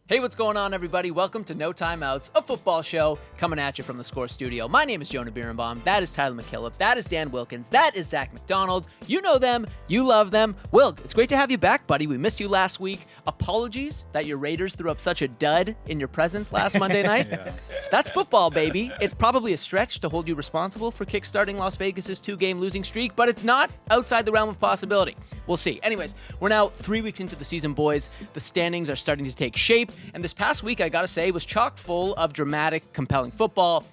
Hey, what's going on, everybody? Welcome to No Timeouts, a football show coming at you from the Score Studio. My name is Jonah Birenbaum. That is Tyler MacKillop. That is Dan Wilkins. That is Zak McDonald. You know them. You love them. Wilk, it's great to have you back, buddy. We missed you last week. Apologies that your Raiders threw up such a dud in your presence last Monday night. Yeah. That's football, baby. It's probably a stretch to hold you responsible for kickstarting Las Vegas's 2-game losing streak, but it's not outside the realm of possibility. We'll see. Anyways, we're now 3 weeks into the season, boys. The standings are starting to take shape, and this past week, I gotta say, was chock full of dramatic, compelling football.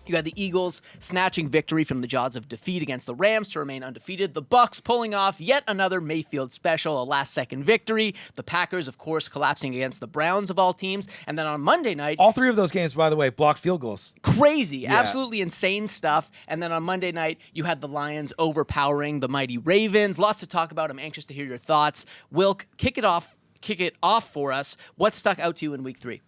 You had the Eagles snatching victory from the jaws of defeat against the Rams to remain undefeated. The Bucks pulling off yet another Mayfield special, a last-second victory. The Packers, of course, collapsing against the Browns of all teams. And then on Monday night... all three of those games, by the way, blocked field goals. Crazy. Absolutely insane stuff. And then on Monday night, you had the Lions overpowering the mighty Ravens. Lots to talk about. I'm anxious to hear your thoughts. Wilk, kick it off for us. What stuck out to you in week 3?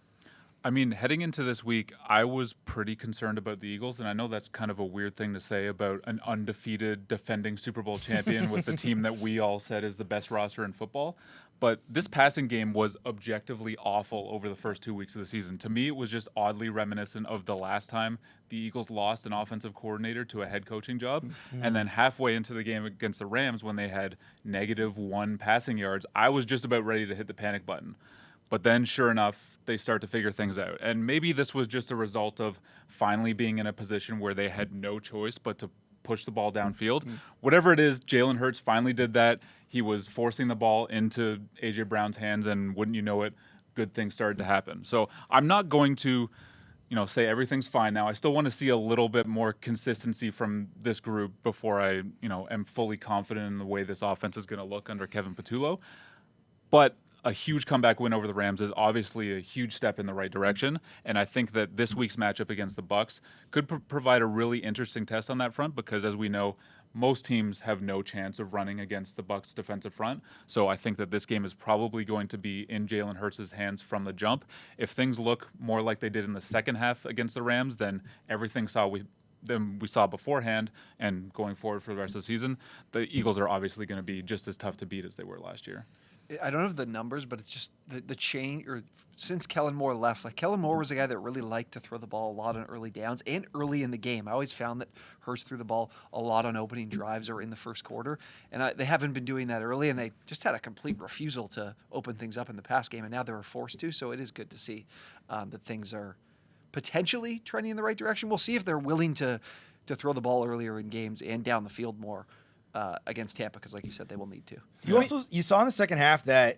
I mean, heading into this week, I was pretty concerned about the Eagles, and I know that's kind of a weird thing to say about an undefeated defending Super Bowl champion with the team that we all said is the best roster in football. But this passing game was objectively awful over the first 2 weeks of the season. To me, it was just oddly reminiscent of the last time the Eagles lost an offensive coordinator to a head coaching job. And then halfway into the game against the Rams, when they had -1 passing yards, I was just about ready to hit the panic button. But then, sure enough, they start to figure things out. And maybe this was just a result of finally being in a position where they had no choice but to push the ball downfield. Whatever it is, Jalen Hurts finally did that. He was forcing the ball into A.J. Brown's hands, and wouldn't you know it, good things started to happen. So I'm not going to say everything's fine now. I still want to see a little bit more consistency from this group before I am fully confident in the way this offense is going to look under Kevin Patullo. But a huge comeback win over the Rams is obviously a huge step in the right direction, and I think that this week's matchup against the Bucks could provide a really interesting test on that front because, as we know, most teams have no chance of running against the Bucks' defensive front. So I think that this game is probably going to be in Jalen Hurts' hands from the jump. If things look more like they did in the second half against the Rams, then everything we saw beforehand and going forward for the rest of the season, the Eagles are obviously going to be just as tough to beat as they were last year. I don't have the numbers, but it's just the change. Or since Kellen Moore left, like Kellen Moore was a guy that really liked to throw the ball a lot on early downs and early in the game. I always found that Hurts threw the ball a lot on opening drives or in the first quarter, and they haven't been doing that early. And they just had a complete refusal to open things up in the pass game, and now they were forced to. So it is good to see that things are potentially trending in the right direction. We'll see if they're willing to throw the ball earlier in games and down the field more. Against Tampa, because like you said, they will need to. You saw in the second half that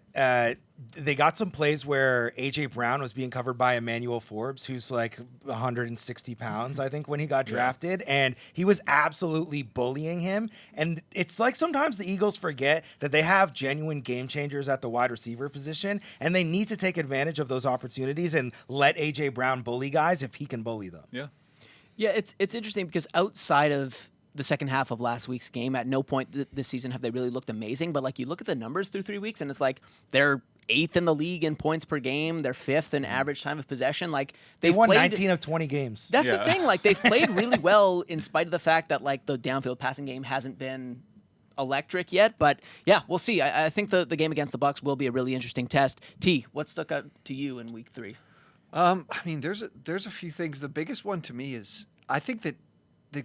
they got some plays where A.J. Brown was being covered by Emmanuel Forbes, who's like 160 pounds, I think, when he got drafted, and he was absolutely bullying him. And it's like sometimes the Eagles forget that they have genuine game changers at the wide receiver position, and they need to take advantage of those opportunities and let A.J. Brown bully guys if he can bully them. Yeah, it's interesting because outside of the second half of last week's game, at no point this season have they really looked amazing. But like you look at the numbers through 3 weeks, and it's like they're 8th in the league in points per game. They're 5th in average time of possession. Like they've won 19 of 20 games. That's the thing. Like they've played really well in spite of the fact that like the downfield passing game hasn't been electric yet. But yeah, we'll see. I think the game against the Bucks will be a really interesting test. T, what stuck out to you in week 3? I mean, there's a few things. The biggest one to me is I think that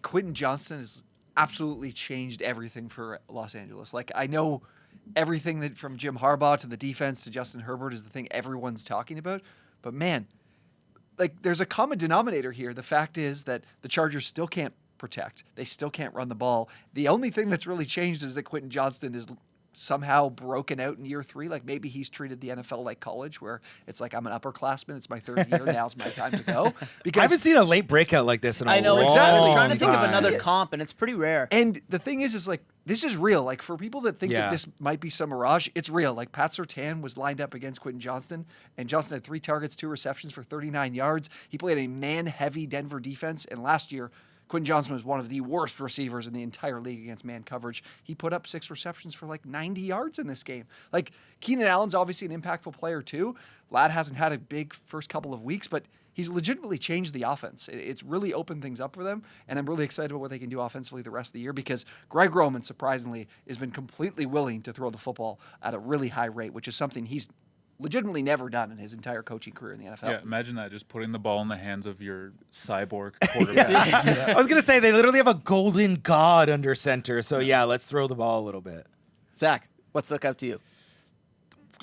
Quentin Johnston has absolutely changed everything for Los Angeles. Like, I know everything that from Jim Harbaugh to the defense to Justin Herbert is the thing everyone's talking about. But man, like there's a common denominator here. The fact is that the Chargers still can't protect. They still can't run the ball. The only thing that's really changed is that Quentin Johnston is somehow broken out in year 3. Like maybe he's treated the NFL like college, where it's like I'm an upperclassman. It's my 3rd year. Now's my time to go. Because I haven't seen a late breakout like this in a long time. Exactly. I was trying to think of another comp, and it's pretty rare. And the thing is like this is real. Like for people that think that this might be some mirage, it's real. Like Pat Surtain was lined up against Quentin Johnston, and Johnston had 3 targets, 2 receptions for 39 yards. He played a man-heavy Denver defense, and last year Quentin Johnston was one of the worst receivers in the entire league against man coverage. He put up 6 receptions for like 90 yards in this game. Like Keenan Allen's obviously an impactful player too. Ladd hasn't had a big first couple of weeks, but he's legitimately changed the offense. It's really opened things up for them, and I'm really excited about what they can do offensively the rest of the year because Greg Roman, surprisingly, has been completely willing to throw the football at a really high rate, which is something he's legitimately never done in his entire coaching career in the NFL. Yeah, imagine that, just putting the ball in the hands of your cyborg quarterback. I was gonna say they literally have a golden god under center. So yeah, let's throw the ball a little bit. Zach, what stuck out to you?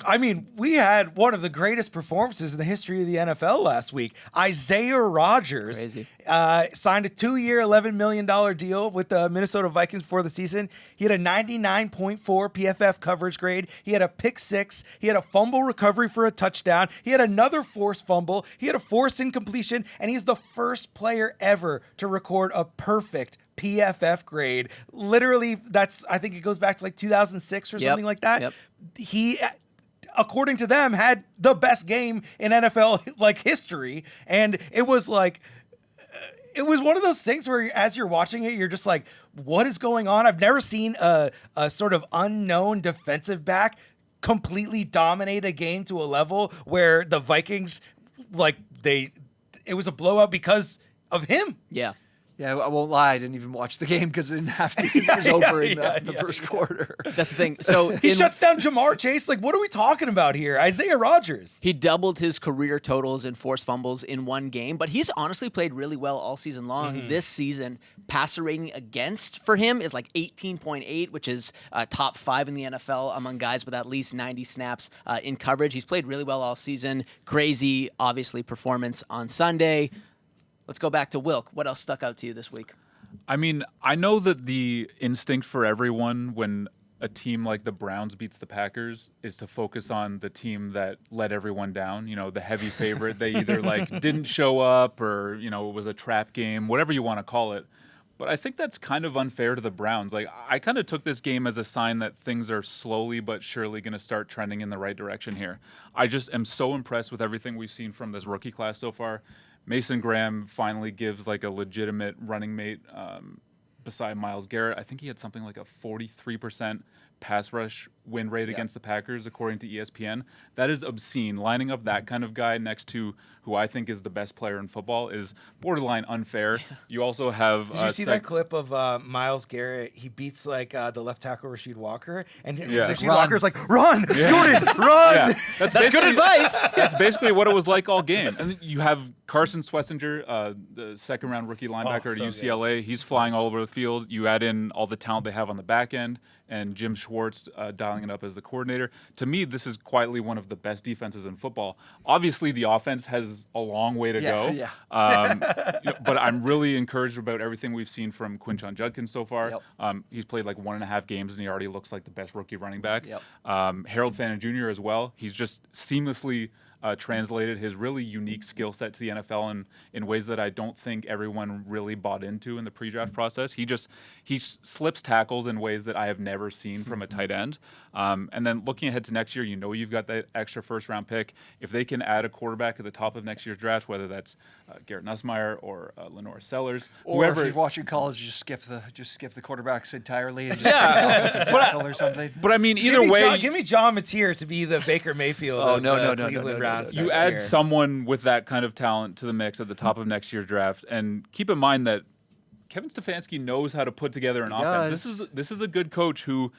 I mean, we had one of the greatest performances in the history of the NFL last week. Isaiah Rodgers signed a 2-year, $11 million deal with the Minnesota Vikings before the season. He had a 99.4 PFF coverage grade. He had a pick 6. He had a fumble recovery for a touchdown. He had another forced fumble. He had a forced incompletion, and he's the first player ever to record a perfect PFF grade. Literally, I think it goes back to like 2006 or something like that. Yep. He, according to them, had the best game in NFL like history, and it was like it was one of those things where as you're watching it, you're just like, what is going on? I've never seen a sort of unknown defensive back completely dominate a game to a level where the Vikings, like, it was a blowout because of him. Yeah. Yeah, I won't lie. I didn't even watch the game because I didn't have to. Because it was over in the first quarter. That's the thing. So he shuts down Jamar Chase. Like, what are we talking about here? Isaiah Rodgers. He doubled his career totals in forced fumbles in one game, but he's honestly played really well all season long. This season, passer rating against for him is like 18.8, which is top 5 in the NFL among guys with at least 90 snaps in coverage. He's played really well all season. Crazy, obviously, performance on Sunday. Let's go back to Wilk. What else stuck out to you this week? I mean, I know that the instinct for everyone when a team like the Browns beats the Packers is to focus on the team that let everyone down, you know, the heavy favorite. They either like didn't show up or, you know, it was a trap game, whatever you want to call it. But I think that's kind of unfair to the Browns. Like, I kind of took this game as a sign that things are slowly but surely going to start trending in the right direction here. I just am so impressed with everything we've seen from this rookie class so far. Mason Graham finally gives like a legitimate running mate beside Myles Garrett. I think he had something like a 43% pass rush win rate against the Packers, according to ESPN. That is obscene. Lining up that kind of guy next to who I think is the best player in football is borderline unfair. You also have... Did you see that clip of Myles Garrett? He beats like the left tackle Rasheed Walker, and Rasheed Walker's like, run, Jordan, run! Yeah. That's good advice! That's basically what it was like all game. And you have Carson Swessinger, the second-round rookie linebacker at UCLA. Good. He's flying all over the field. You add in all the talent they have on the back end, and Jim Schwartz dialing it up as the coordinator. To me, this is quietly one of the best defenses in football. Obviously, the offense has a long way to go. Yeah. But I'm really encouraged about everything we've seen from Quinshon Judkins so far. Yep. He's played like 1.5 games, and he already looks like the best rookie running back. Yep. Harold Fannin Jr. as well. He's just seamlessly translated his really unique skill set to the NFL in ways that I don't think everyone really bought into in the pre-draft process. He slips tackles in ways that I have never seen from a tight end. And then looking ahead to next year, you know you've got that extra first-round pick. If they can add a quarterback at the top of next year's draft, whether that's Garrett Nussmeier or Lenore Sellers, or whoever, if you're watching college, just skip the quarterbacks entirely and just offensive tackle or something. But I mean, either way, give me John Mateer to be the Baker Mayfield. Oh, of no, the Cleveland Browns. You add someone with that kind of talent to the mix at the top of next year's draft, and keep in mind that Kevin Stefanski knows how to put together an offense. This is a good coach who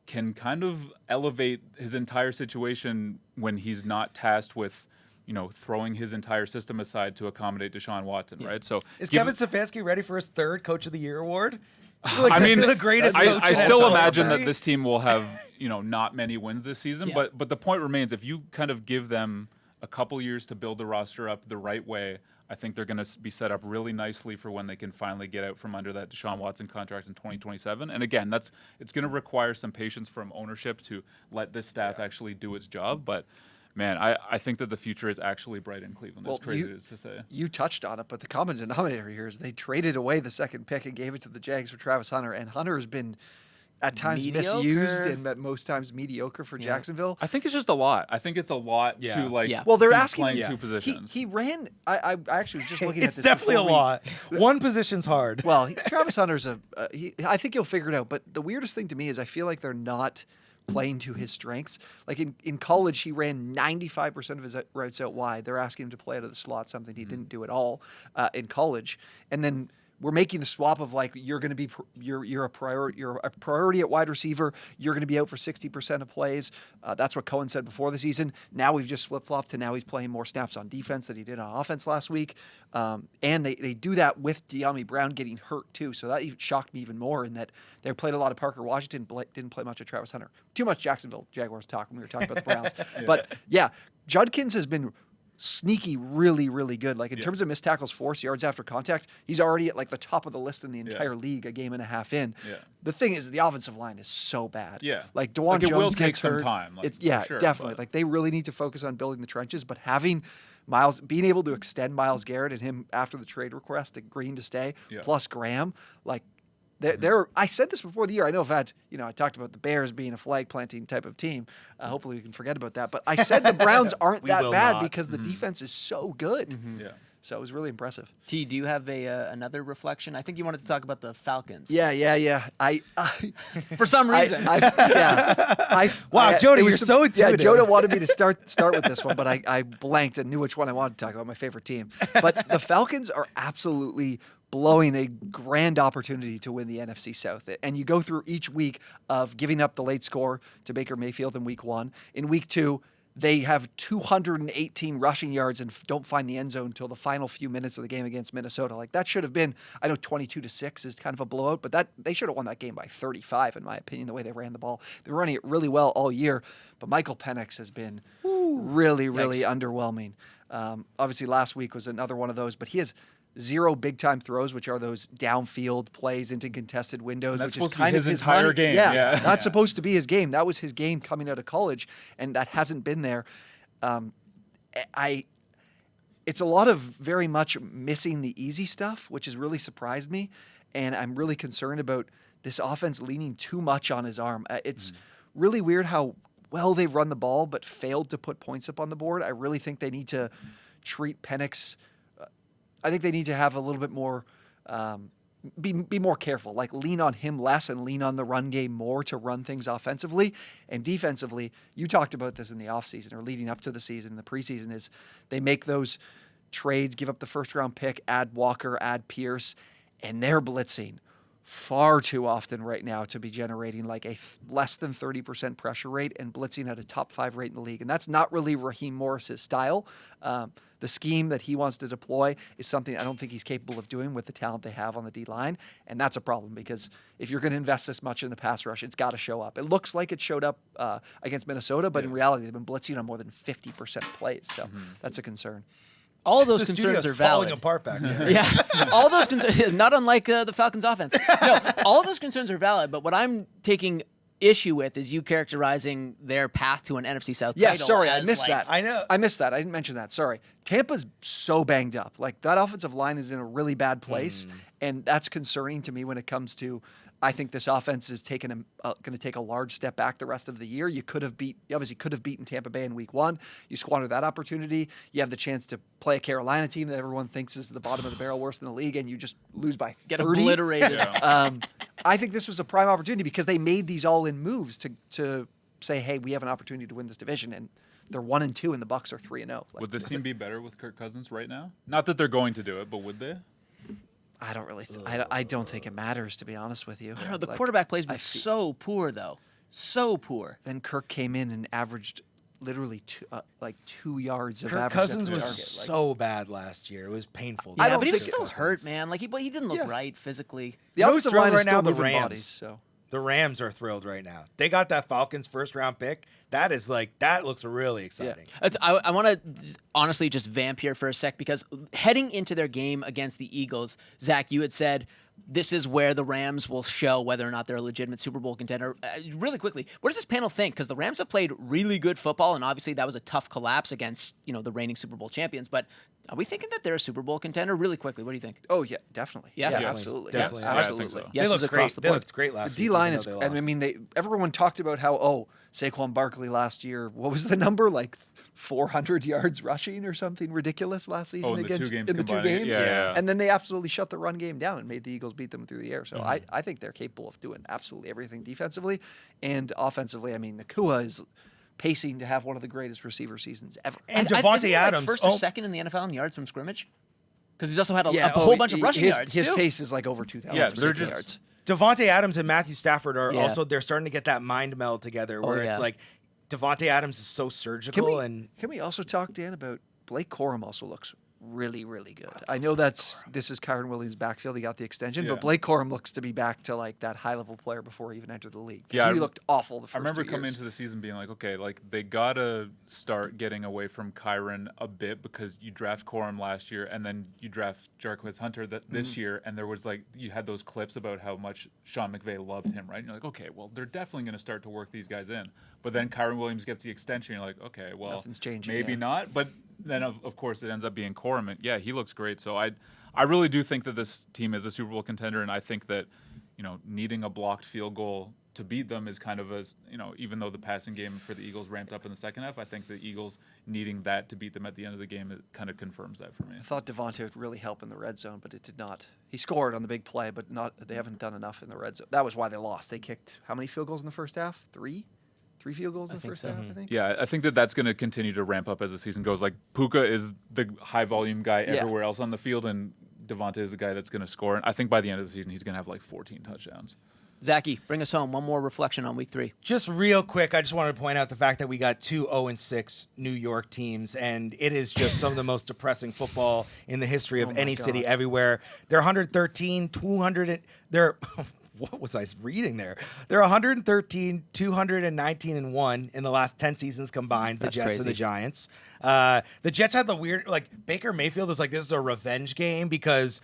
can kind of elevate his entire situation when he's not tasked with, you know, throwing his entire system aside to accommodate Deshaun Watson, right? So is Kevin Stefanski ready for his 3rd Coach of the Year award? I mean, the greatest coach I in still NFL imagine history? that this team will have, you know, not many wins this season, but the point remains, if you kind of give them a couple years to build the roster up the right way, I think they're going to be set up really nicely for when they can finally get out from under that Deshaun Watson contract in 2027. And again, it's going to require some patience from ownership to let this staff actually do its job, but man, I think that the future is actually bright in Cleveland, as crazy as to say. You touched on it, but the common denominator here is they traded away the 2nd pick and gave it to the Jags for Travis Hunter, and Hunter has been at times misused and at most times mediocre for Jacksonville. I think it's just a lot. I think it's a lot to like. Yeah. Well, they're be asking playing two positions. He ran. I actually was just looking at It's this. definitely a before lot. One position's hard. Well, Travis Hunter's I think he'll figure it out. But the weirdest thing to me is I feel like they're not playing to his strengths. Like in college, he ran 95% of his routes out wide. They're asking him to play out of the slot, something he didn't do at all in college. And then we're making the swap of like you're going to be you're a priority at wide receiver. You're going to be out for 60% of plays. That's what Cohen said before the season. Now we've just flip flopped to now he's playing more snaps on defense than he did on offense last week. And they do that with De'Ami Brown getting hurt too. So that even shocked me even more in that they played a lot of Parker Washington, didn't play much of Travis Hunter. Too much Jacksonville Jaguars talk when we were talking about the Browns. But yeah, Judkins has been sneaky, really, really good. Like in terms of missed tackles forced, yards after contact, he's already at like the top of the list in the entire league a game and a half in. Yeah. The thing is, the offensive line is so bad. Yeah. Like DeJuan Jones it will take gets some hurt. time. Like, sure, definitely. But... Like they really need to focus on building the trenches, but having being able to extend Myles Garrett and him after the trade request to Green to stay, plus Graham, like I said this before the year. I know I talked about the Bears being a flag planting type of team. Hopefully we can forget about that. But I said the Browns aren't that bad because the defense is so good. Yeah. So it was really impressive. T, do you have another reflection? I think you wanted to talk about the Falcons. Yeah. For some reason. Wow, Jonah, you're so intuitive. Yeah, Jonah wanted me to start with this one, but I blanked and knew which one I wanted to talk about, my favorite team. But the Falcons are absolutely blowing a grand opportunity to win the NFC South. And you go through each week of giving up the late score to Baker Mayfield in week 1. In week 2, they have 218 rushing yards and don't find the end zone until the final few minutes of the game against Minnesota. Like that should have been, I know 22-6 is kind of a blowout, but they should have won that game by 35 in my opinion, the way they ran the ball. They were running it really well all year, but Michael Penix has been really underwhelming. Obviously last week was another one of those, but he has 0 big-time throws, which are those downfield plays into contested windows, which is kind of his entire game. Yeah, that's supposed to be his game. That was his game coming out of college, and that hasn't been there. It's a lot of very much missing the easy stuff, which has really surprised me, and I'm really concerned about this offense leaning too much on his arm. It's really weird how well they've run the ball, but failed to put points up on the board. I really think they need to treat Penix. I think they need to have a little bit more, be more careful, like lean on him less and lean on the run game more to run things offensively. And defensively, you talked about this in the offseason or leading up to the season, the preseason, is they make those trades, give up the first-round pick, add Walker, add Pierce, and they're blitzing far too often right now to be generating like a less than 30% pressure rate and blitzing at a top 5 rate in the league. And that's not really Raheem Morris's style. The scheme that he wants to deploy is something I don't think he's capable of doing with the talent they have on the D-line. And that's a problem because if you're going to invest this much in the pass rush, it's got to show up. It looks like it showed up against Minnesota, but in reality, they've been blitzing on more than 50% plays. So that's a concern. All of those the concerns are falling valid. apart back there. Yeah, all those concerns, not unlike the Falcons' offense. No, all of those concerns are valid. But what I'm taking issue with is you characterizing their path to an NFC South title. Yeah, sorry, I as missed that. I know. I missed that. I didn't mention that. Sorry. Tampa's so banged up. Like that offensive line is in a really bad place, and that's concerning to me when it comes to. I think this offense is going to take a large step back the rest of the year. You obviously could have beaten Tampa Bay in week 1. You squander that opportunity. You have the chance to play a Carolina team that everyone thinks is the bottom of the barrel, worse than the league, and you just lose by 30. Get obliterated. I think this was a prime opportunity because they made these all-in moves to say, hey, we have an opportunity to win this division, and they're 1-2, and the Bucs are 3-0. Like, would this team be better with Kirk Cousins right now? Not that they're going to do it, but would they? I don't really. I don't think it matters, to be honest with you. I don't know. The quarterback play's been so poor, though. So poor. Then Kirk came in and averaged literally 2 yards of Kirk average. Cousins after was target. so bad last year. It was painful. Yeah, don't but he was think still Cousins. hurt, man. Like he didn't look right physically. The Who's offensive thrilled line is right still now? The moving Rams. bodies. So. The Rams are thrilled right now. They got that Falcons first-round pick. That looks really exciting. I want to honestly just vamp here for a sec because heading into their game against the Eagles, Zach, you had said this is where the Rams will show whether or not they're a legitimate Super Bowl contender. Really quickly, what does this panel think? Because the Rams have played really good football, and obviously that was a tough collapse against the reigning Super Bowl champions. But are we thinking that they're a Super Bowl contender? Really quickly, what do you think? Oh yeah, definitely. Yeah? Definitely. Absolutely. Definitely. Yeah, I absolutely. think so. Yes, They is looked across great. the They board. looked great last The week. D-line even is. though they I lost. mean, everyone talked about how Saquon Barkley last year. What was the number? Like 400 yards rushing or something ridiculous last season in the against 2 games in the 2 combining. games. Yeah. And then they absolutely shut the run game down and made the Eagles beat them through the air. So I think they're capable of doing absolutely everything defensively and offensively. I mean, Nakua is pacing to have one of the greatest receiver seasons ever. And Isn't Devontae he, Adams. first or second in the NFL in yards from scrimmage. Because he's also had a whole bunch of rushing yards, His too. pace is like over 2,000 Yeah, they're just- yards. Devontae Adams and Matthew Stafford are Yeah. also, they're starting to get that mind meld together where it's like Devontae Adams is so surgical. Can we also talk, Dan, about Blake Corum also looks really, really good. I know this is Kyron Williams' backfield. He got the extension, Yeah. but Blake Corum looks to be back to like that high-level player before he even entered the league. Yeah, He looked awful the first I remember 2 coming years. into the season being like, okay, like they gotta start getting away from Kyron a bit because you draft Corum last year and then you draft Jarquez Hunter this year, and there was like you had those clips about how much Sean McVay loved him, right? And you're like, okay, well they're definitely going to start to work these guys in. But then Kyron Williams gets the extension, you're like, okay, well Nothing's changing, maybe yeah. not. But then of course it ends up being Corum, and yeah, he looks great. So I really do think that this team is a Super Bowl contender, and I think that needing a blocked field goal to beat them is kind of even though the passing game for the Eagles ramped up in the second half, I think the Eagles needing that to beat them at the end of the game, it kind of confirms that for me. I thought Devontae would really help in the red zone, but it did not. He scored on the big play, but they haven't done enough in the red zone. That was why they lost. They kicked how many field goals in the first half? Three field goals in the first half, I think. Yeah, I think that's going to continue to ramp up as the season goes. Like Puka is the high volume guy everywhere else on the field, and Devontae is the guy that's going to score. And I think by the end of the season, he's going to have like 14 touchdowns. Zachy, bring us home. One more reflection on week 3. Just real quick, I just wanted to point out the fact that we got 2 0-6 New York teams, and it is just some of the most depressing football in the history of any city everywhere. They're 113, 200. They're what was I reading there? They're 113, 219 and 1 in the last 10 seasons combined. The That's Jets crazy. and the Giants. The Jets had the weird Baker Mayfield was like, this is a revenge game because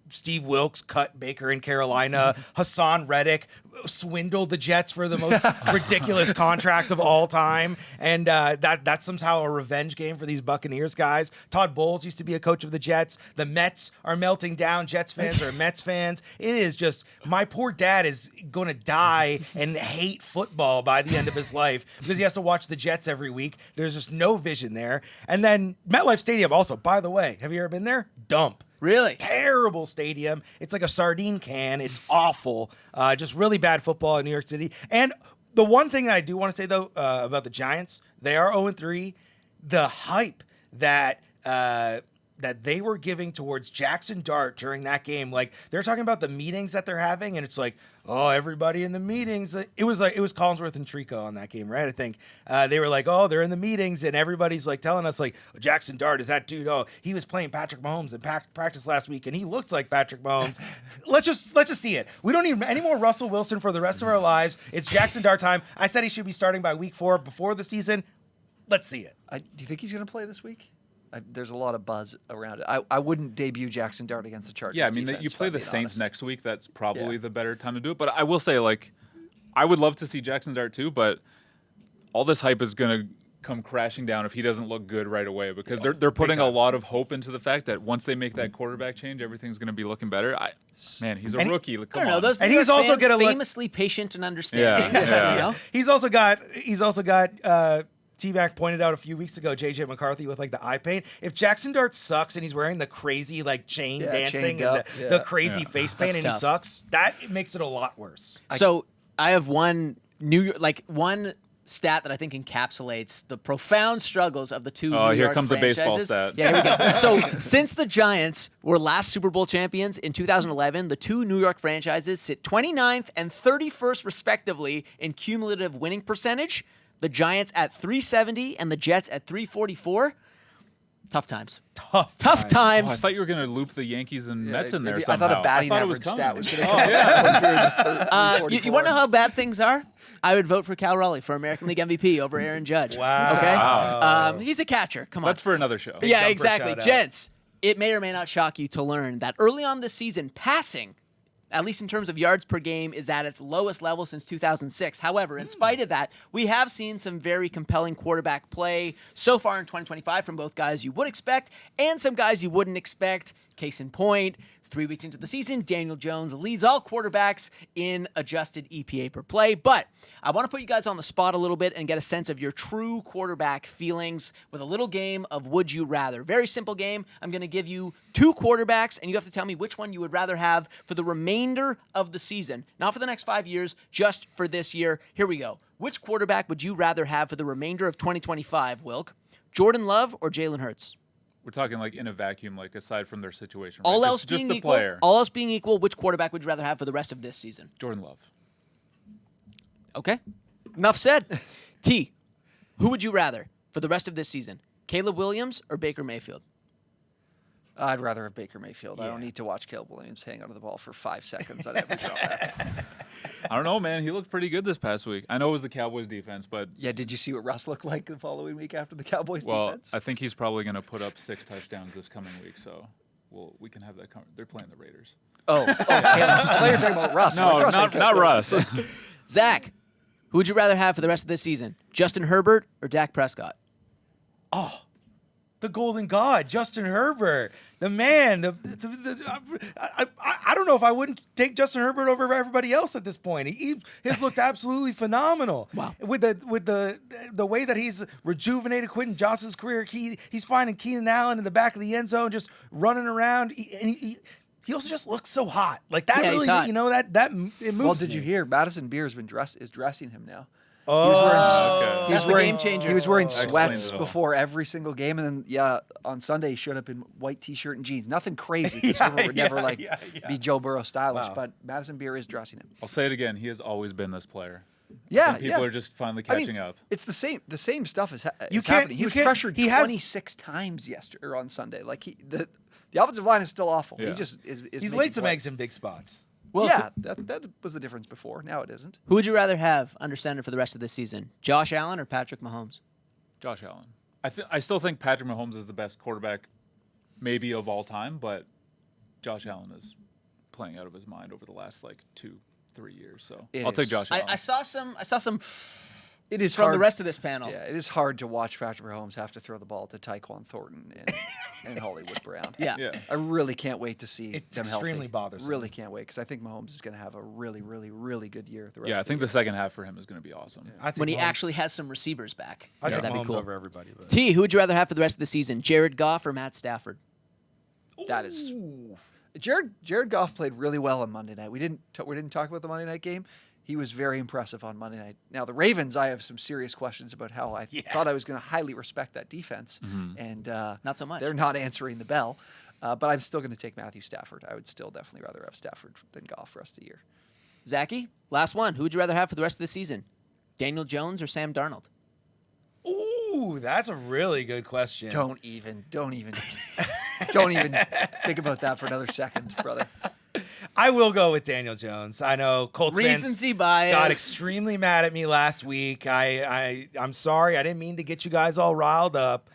Steve Wilkes cut Baker in Carolina. Hassan Reddick swindled the Jets for the most ridiculous contract of all time. And that's somehow a revenge game for these Buccaneers guys. Todd Bowles used to be a coach of the Jets. The Mets are melting down. Jets fans are Mets fans. It is just, my poor dad is going to die and hate football by the end of his life because he has to watch the Jets every week. There's just no vision there. And then MetLife Stadium also, by the way, have you ever been there? Dump. Really? Terrible stadium. It's like a sardine can. It's awful. Just really bad football in New York City. And the one thing that I do want to say, though, about the Giants, they are 0-3. The hype that they were giving towards Jackson Dart during that game, like they're talking about the meetings that they're having, and it's like, oh, everybody in the meetings. It was Collinsworth and Trico on that game, right? I think they were like, oh, they're in the meetings, and everybody's like telling us like, Jackson Dart is that dude. Oh, he was playing Patrick Mahomes in practice last week, and he looked like Patrick Mahomes. let's just see it. We don't need any more Russell Wilson for the rest of our lives. It's Jackson Dart time. I said he should be starting by week 4 before the season. Let's see it. Do you think he's going to play this week? There's a lot of buzz around it. I wouldn't debut Jackson Dart against the Chargers. Yeah, I mean, defense, you play if I'm the being Saints honest. next week. That's probably the better time to do it. But I will say, like, I would love to see Jackson Dart too, but all this hype is going to come crashing down if he doesn't look good right away because they're putting a lot of hope into the fact that once they make that quarterback change, everyth's going to be looking better. Man, he's a rookie. Come I don't know. on. Those And New he's York also fans gonna look- famously patient and understanding. Yeah. You know? He's also got T-Mac pointed out a few weeks ago, JJ McCarthy with like the eye paint. If Jackson Dart sucks and he's wearing the crazy like chain dancing chained and up, the crazy face paint That's and tough. he sucks, that makes it a lot worse. So I have one stat that I think encapsulates the profound struggles of the two New here York comes a baseball franchises. stat. Yeah, here we go. So since the Giants were last Super Bowl champions in 2011, the two New York franchises sit 29th and 31st respectively in cumulative winning percentage. The Giants at 370 and the Jets at 344. Tough times. Tough times. Oh, I thought you were going to loop the Yankees and Mets in there maybe- somehow. I thought a batting thought it was average stat coming. was going to come out once we were in the You want to know how bad things are? I would vote for Cal Raleigh for American League MVP over Aaron Judge. Wow. Okay? He's a catcher. Come on. That's for another show. Yeah, jumper exactly. shout out. Gents, it may or may not shock you to learn that early on this season, passing, at least in terms of yards per game, is at its lowest level since 2006. However, in spite of that, we have seen some very compelling quarterback play so far in 2025 from both guys you would expect and some guys you wouldn't expect. Case in point, 3 weeks into the season, Daniel Jones leads all quarterbacks in adjusted EPA per play. But I want to put you guys on the spot a little bit and get a sense of your true quarterback feelings with a little game of Would You Rather. Very simple game. I'm going to give you 2 quarterbacks, and you have to tell me which one you would rather have for the remainder of the season. Not for the next 5 years, just for this year. Here we go. Which quarterback would you rather have for the remainder of 2025, Wilk? Jordan Love or Jalen Hurts? We're talking like in a vacuum, like aside from their situation. All right? else just being the equal, player. all else being equal, which quarterback would you rather have for the rest of this season? Jordan Love. Okay. Enough said. T, who would you rather for the rest of this season? Caleb Williams or Baker Mayfield? I'd rather have Baker Mayfield. I don't Yeah. need to watch Caleb Williams hang onto the ball for 5 seconds. I'd have to throw that. I don't know, man. He looked pretty good this past week. I know it was the Cowboys defense, but Yeah, did you see what Russ looked like the following week after the Cowboys well, defense? I think he's probably going to put up 6 touchdowns this coming week. So we can have that. They're playing the Raiders. Oh, yeah. I thought you were talking about Russ. No, Russ not had Russ. Zach, who would you rather have for the rest of this season? Justin Herbert or Dak Prescott? The golden god, Justin Herbert, the man. I don't know if I wouldn't take Justin Herbert over everybody else at this point. He has looked absolutely phenomenal. Wow. With the way that he's rejuvenated Quentin Johnston's career, he's finding Keenan Allen in the back of the end zone, just running around. He also just looks so hot. Like that Yeah, he's really, hot. you know, that it moves. Well, did me. you hear? Madison Beer is dressing him now. Oh, That's the game changer. He was wearing That explains sweats it all. before every single game, and then on Sunday he showed up in white T-shirt and jeans. Nothing crazy. Because Yeah, would never yeah. be Joe Burrow stylish, Wow. but Madison Beer is dressing him. I'll say it again. He has always been this player. Yeah, People are just finally catching up. It's the same stuff is You is can't- happening. He you was can't- pressured he has- 26 times yesterday or on Sunday. Like the offensive line is still awful. Yeah. He just is he's making laid some plays. eggs in big spots. Well, Yeah, that was the difference before. Now it isn't. who would you rather have under center for the rest of this season? Josh Allen or Patrick Mahomes? Josh Allen. I still think Patrick Mahomes is the best quarterback, maybe of all time, but Josh Allen is playing out of his mind over the last 2-3 years. So It I'll take is. Josh Allen. I saw some It is from hard the rest of this panel. Yeah, it is hard to watch Patrick Mahomes have to throw the ball to Tyquan Thornton and Hollywood Brown. Yeah. Yeah. I really can't wait to see It's them healthy. extremely bothersome. Really can't wait because I think Mahomes is going to have a really, really, really good year. The rest Yeah, I of think the the second half for him is going to be awesome. I think When he Mahomes- actually has some receivers back. I think That'd be Mahomes cool. over everybody. But. T, who would you rather have for the rest of the season? Jared Goff or Matt Stafford? That is Jared Goff played really well on Monday night. We didn't talk about the Monday night game. He was very impressive on Monday night. Now the Ravens, I have some serious questions about how I thought I was going to highly respect that defense, and Not so much. They're not answering the bell, but I'm still going to take Matthew Stafford. I would still definitely rather have Stafford than Goff for the rest of the year. Zachy, last one. Who would you rather have for the rest of the season? Daniel Jones or Sam Darnold? Ooh, that's a really good question. Don't even think about that for another second, brother. I will go with Daniel Jones. I know Colts Recency fans bias. got extremely mad at me last week. I'm sorry. I didn't mean to get you guys all riled up.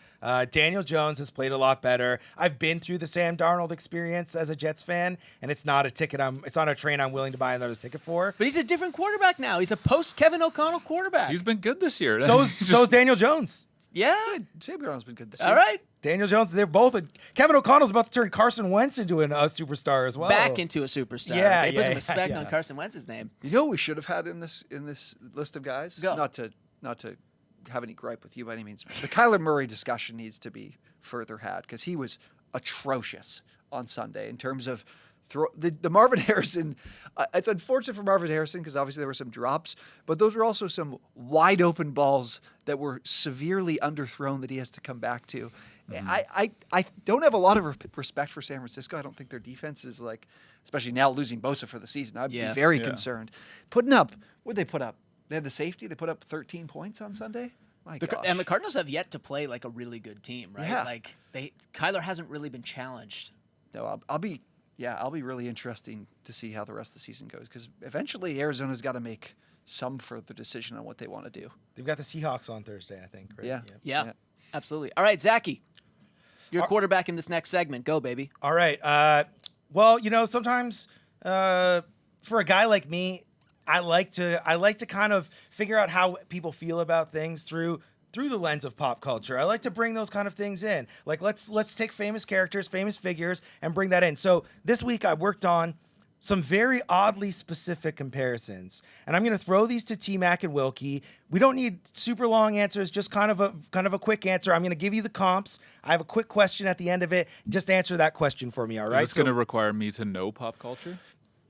Daniel Jones has played a lot better. I've been through the Sam Darnold experience as a Jets fan, and it's not a train I'm willing to buy another ticket for. But he's a different quarterback now. He's a post-Kevin O'Connell quarterback. He's been good this year. So's Daniel Jones. yeah. Sam Darnold's been good this All year. right. Daniel Jones, they're both. Kevin O'Connell's about to turn Carson Wentz into a superstar as well. Back into a superstar. Yeah, Okay, put some yeah, respect yeah. on Carson Wentz's name. You know what we should have had in this list of guys? Go. Not to have any gripe with you by any means. The Kyler Murray discussion needs to be further had because he was atrocious on Sunday in terms of the Marvin Harrison. It's unfortunate for Marvin Harrison because obviously there were some drops, but those were also some wide open balls that were severely underthrown that he has to come back to. I don't have a lot of respect for San Francisco. I don't think their defense is especially now losing Bosa for the season. I'd be very concerned. What'd they put up? They had the safety. They put up 13 points on Sunday. My gosh. And the Cardinals have yet to play like a really good team, right? Yeah. Kyler hasn't really been challenged. No, I'll be really interesting to see how the rest of the season goes because eventually Arizona's got to make some further decision on what they want to do. They've got the Seahawks on Thursday, I think. Right? Yeah. Absolutely. All right, Zachy, you're quarterback in this next segment. Go, baby. All right. Well, sometimes for a guy like me, I like to kind of figure out how people feel about things through the lens of pop culture. I like to bring those kind of things in. Like let's take famous characters, famous figures, and bring that in. So this week I worked on some very oddly specific comparisons, and I'm going to throw these to T-Mac and Wilkie. We don't need super long answers, just kind of a quick answer. I'm going to give you the comps. I have a quick question at the end of it. Just answer that question for me, all right? Is this going to require me to know pop culture?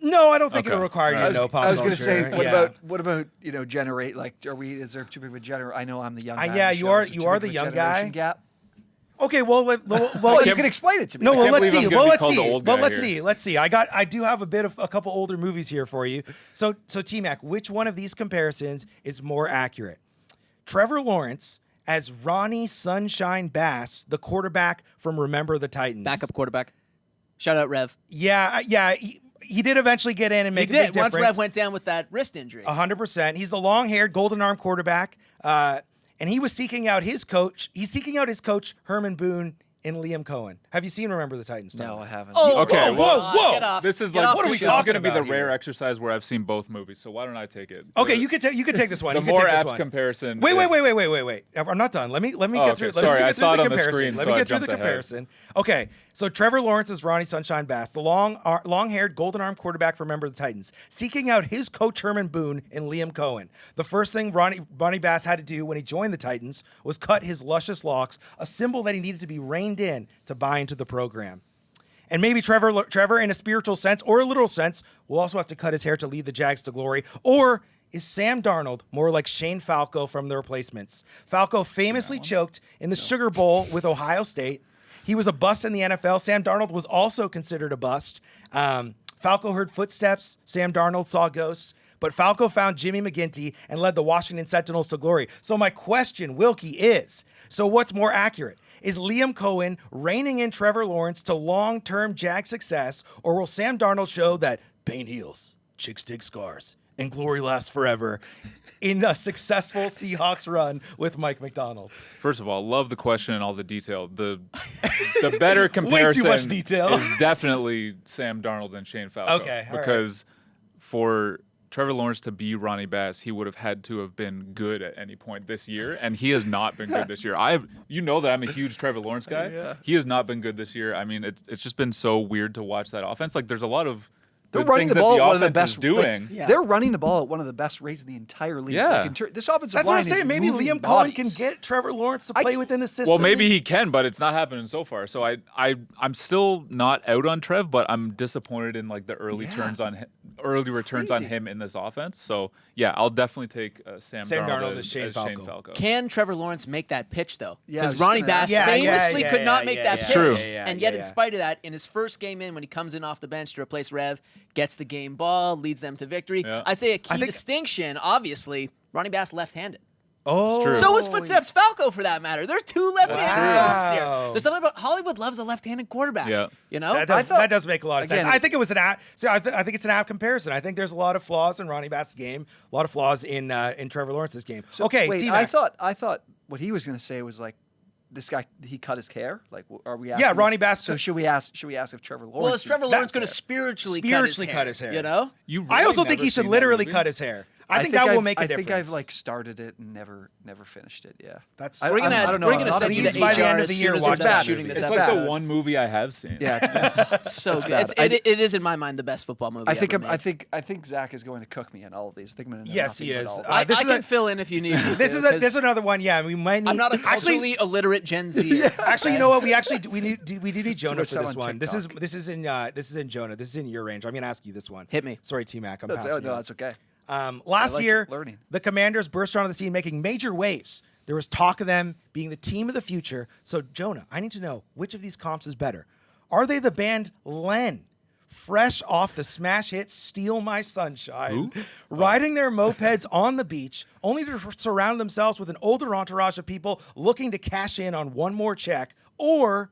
No, I don't think Okay. it'll require you All to know pop I was culture. going to say, Yeah. what about generate? Is there too big of a I know I'm the young guy. on yeah, the you show. are- Is there you too are big the of a young generation guy. Gap? Okay, well, You can explain it to me. No, well, can't let's believe see. I'm gonna Well, be let's called the see. old Well, guy let's here. see. Let's see. I do have a couple older movies here for you. So T-Mac, which one of these comparisons is more accurate? Trevor Lawrence as Ronnie Sunshine Bass, the quarterback from Remember the Titans. Backup quarterback. Shout out Rev. Yeah. He did eventually get in and make a big difference. Once Rev went down with that wrist injury. 100%. He's the long-haired, golden-armed quarterback, and he was seeking out his coach. He's seeking out his coach, Herman Boone, and Liam Cohen. Have you seen Remember the Titans? No, I haven't. Oh, Okay, whoa. Get off. This is Get like off what are the we show. talking going to be the about rare here? exercise where I've seen both movies. So why don't I take it? Okay, you can take this one. The You can more take this apt one. comparison. Wait. is- I'm not done. Let me Oh, get through. okay. Let Sorry, me I get saw through it on the comparison. screen, Let so me I get through the jumped ahead. comparison. Okay, so Trevor Lawrence is Ronnie Sunshine Bass, the long-haired, golden-armed quarterback from Remember the Titans, seeking out his coach Herman Boone and Liam Cohen. The first thing Ronnie Bass had to do when he joined the Titans was cut his luscious locks, a symbol that he needed to be reined in to buy into the program. And maybe Trevor, in a spiritual sense or a literal sense, will also have to cut his hair to lead the Jags to glory. Or is Sam Darnold more like Shane Falco from The Replacements? Falco famously choked in the Sugar Bowl with Ohio State. He was a bust in the NFL. Sam Darnold was also considered a bust. Falco heard footsteps. Sam Darnold saw ghosts. But Falco found Jimmy McGinty and led the Washington Sentinels to glory. So my question, Wilkie, is, so what's more accurate? Is Liam Cohen reining in Trevor Lawrence to long-term Jag success, or will Sam Darnold show that pain heals, chicks dig scars, and glory lasts forever in a successful Seahawks run with Mike McDonald? First of all, love the question and all the detail. The better comparison much detail. is definitely Sam Darnold and Shane Falco. Okay, all right. Because for Trevor Lawrence to be Ronnie Bass, he would have had to have been good at any point this year, and he has not been good this year. You know that I'm a huge Trevor Lawrence guy. Yeah. He has not been good this year. I mean, it's just been so weird to watch that offense. Like, there's a lot of They're good running things the ball that at one of the offense is best. doing. Yeah. They're running the ball at one of the best rates in the entire league. Yeah. Like, this offensive That's what line I'm saying. is Maybe moving Liam Cohen bodies. can get Trevor Lawrence to play within the system. Well, maybe he can, but it's not happening so far. So I'm still not out on Trev, but I'm disappointed in like the early returns on Crazy. him in this offense. So yeah, I'll definitely take Sam Darnold as as Shane Shane Falco. Falco. Can Trevor Lawrence make that pitch, though? Yeah, I was Because just Ronnie gonna Bass ask. famously could not make that pitch. True. And yet, in spite of that, in his first game in, when he comes in off the bench to replace Rev, gets the game ball, leads them to victory. Yeah. I'd say a key think- distinction, obviously, Ronnie Bass left-handed. Oh, True. So was Footsteps Falco, for that matter. There's two left-handed Wow. comps here. There's something about Hollywood loves a left-handed quarterback. Yeah. You know? That does make a lot of sense. Again- I think it was an app. So I think it's an app comparison. I think there's a lot of flaws in Ronnie Bass's game, a lot of flaws in Trevor Lawrence's game. Okay, Wait, T-Mac. I thought what he was going to say was like, this guy, he cut his hair. Like, are we? Asking Yeah, Ronnie Bass So cut- should we ask if Trevor Lawrence? well, is Trevor Lawrence going to to spiritually Spiritually cut cut his his hair. You know? You I really also think never he should seen that literally movie? cut his hair. I think that will make a difference. I think I've like started it and never finished it. Yeah, That's I- We're gonna I don't know. we're gonna Not send you please to by the HR end of as the soon year, as we're watch done that shooting movie. this It's It's like episode. the one movie I have seen. yeah. It's so good. bad. It is in my mind the best football movie. I think ever made. I think Zach is going to cook me in all of these. I think I'm going to know Yes, nothing he about is. all of I, them. This I is can a- fill in if you need me this to, is 'cause this is another one. Yeah, we might need. I'm not a actually. culturally illiterate Gen Z. Actually, you know what? We do need Jonah much for time this on one. This TikTok. is in Jonah. This is in your range. I'm going to ask you this one. Hit me. Sorry, T-Mac. I'm That's, passing you. no, that's okay. Last like year, learning. the Commanders burst onto the scene making major waves. There was talk of them being the team of the future. So, Jonah, I need to know which of these comps is better. Are they the band Len, fresh off the smash hit Steal My Sunshine, riding their mopeds on the beach, only to surround themselves with an older entourage of people looking to cash in on one more check? Or